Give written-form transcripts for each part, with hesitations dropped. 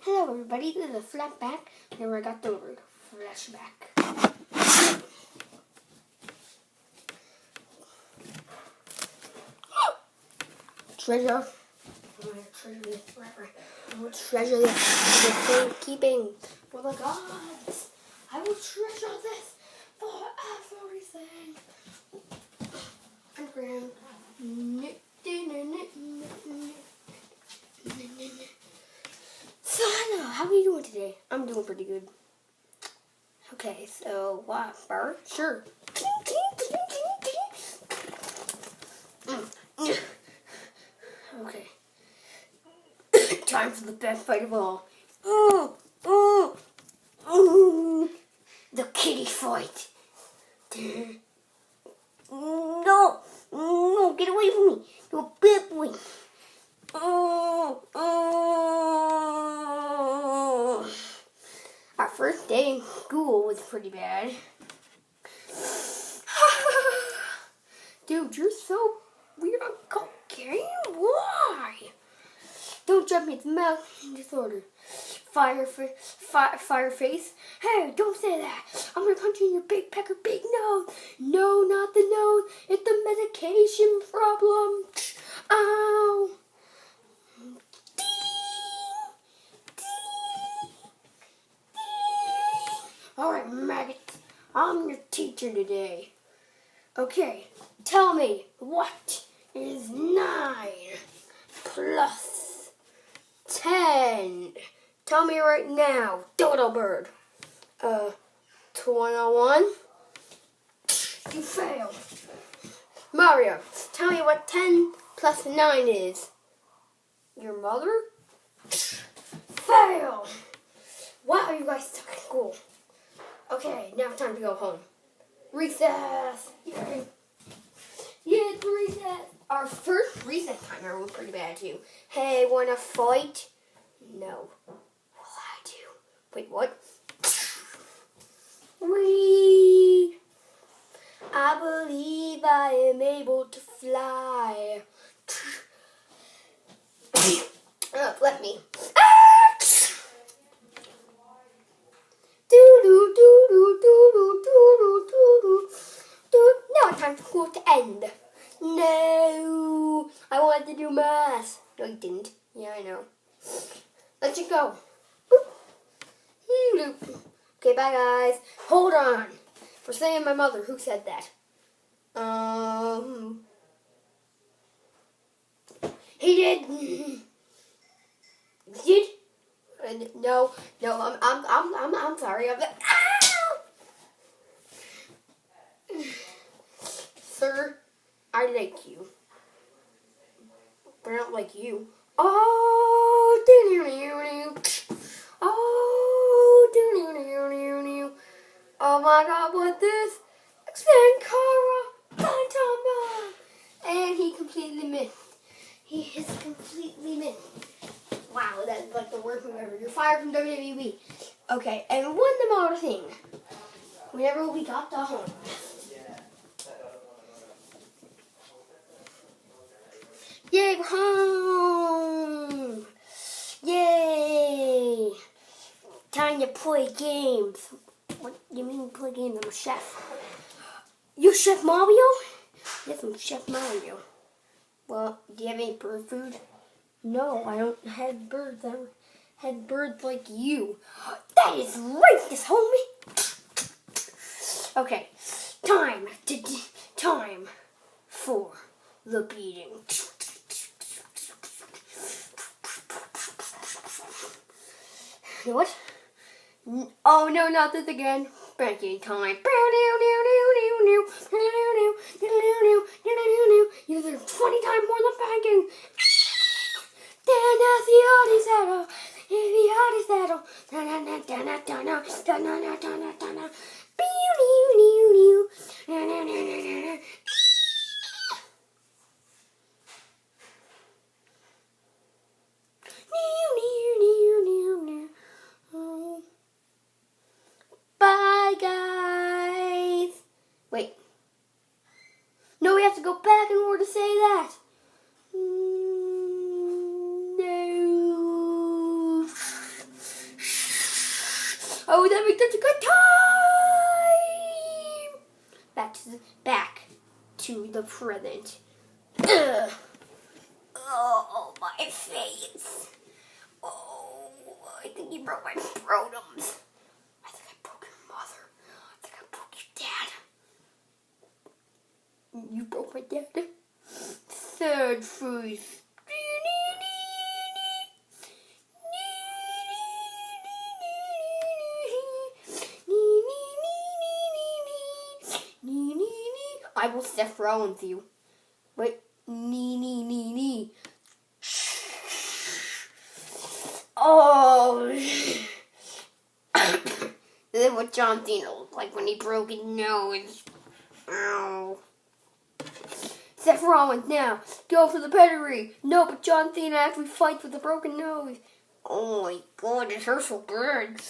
Hello everybody, this is a Flashback, and I got the word Flashback. Treasure. I'm going to treasure this forever. I will treasure this for keeping for the gods. I will treasure this for everything. And so, hello, how are you doing today? I'm doing pretty good. Okay, so, what, bird? Sure. Okay. Time for the best fight of all. The kitty fight. No, get away from me. You're a bad boy. Our first day in school was pretty bad. Dude, you're so weird on cocaine. Why? Don't jump me at the mouth. Disorder. Fire face. Hey, don't say that. I'm gonna punch you in your big pecker, big nose. No, not the nose. It's the medication problem. Ow. Alright, maggot. I'm your teacher today. Okay, tell me, what is 9 plus 10? Tell me right now, dodo bird. 201. You failed. Mario, tell me what 10 plus 9 is. Your mother? Fail. Why are you guys stuck in school? Okay, now it's time to go home. Recess! Yay! Yeah, it's recess! Our first recess timer was pretty bad too. Hey, wanna fight? No. Well, I do. Wait, what? Whee! I believe I am able to fly. Let me. Now it's time for school to end. No, I wanted to do math. No, you didn't. Yeah, I know. Let's just go. Okay, bye guys. Hold on. For saying my mother, who said that? He did. Did? No, I'm sorry. Sir, I like you, but I don't like you. Oh, oh my God, what this? Sankara, and he completely missed. He is completely missed. Wow, that's like the worst move ever. You're fired from WWE. Okay, and one more thing. Whenever we got to home. Yay, we're home! Yay! Time to play games. What do you mean play games? I'm a chef. You Chef Mario? Yes, I'm Chef Mario. Well, do you have any bird food? No, I don't have birds. I had birds like you. That is racist, homie. Okay, time for the beating. You know what? Oh no, not this again. Spanking time. You deserve 20 times more than spanking. Then there's the Audi saddle. The Audi saddle. Bye, guys. Wait. No, we have to go back in order to say that. No. Oh, that makes such a good time. Back to the present. Ugh. Oh, my face. Oh, I think you broke my scrotums. I think I broke your mother. I think I broke your dad. You broke my dad. Third face. I will Seth Rollins you. Wait, nee. Oh. This is what John Cena looked like when he broke his nose. Ow. Seth Rollins now. Go for the pedigree. No, but John Cena actually fights with a broken nose. Oh my god, it hurts so bad.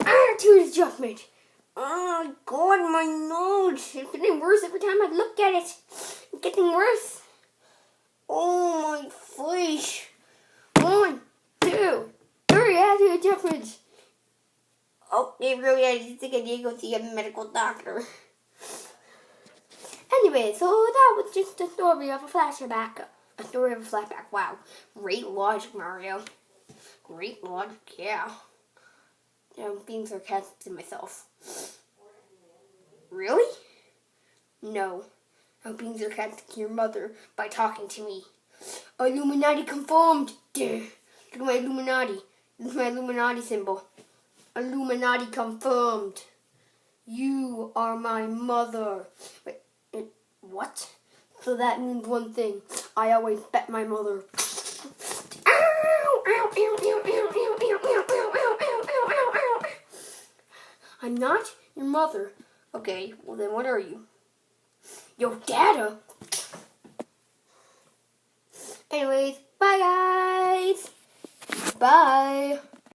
Attitude adjustment. Oh my god, my nose. It's getting worse every time I look at it. It's getting worse. Oh my face. 1, 2, 3 attitude adjustments. Okay, really, I think I need to go see a medical doctor. Anyway, so that was just a story of a flashback. A story of a flashback. Wow. Great logic, Mario. Great logic, yeah. I'm being sarcastic to myself. Really? No. I'm being sarcastic to your mother by talking to me. Illuminati confirmed. Look at my Illuminati. This is my Illuminati symbol. Illuminati confirmed. You are my mother. Wait, what? So that means one thing. I always bet my mother. I'm not your mother. Okay, well then what are you? Your dada. Anyways, bye guys. Bye.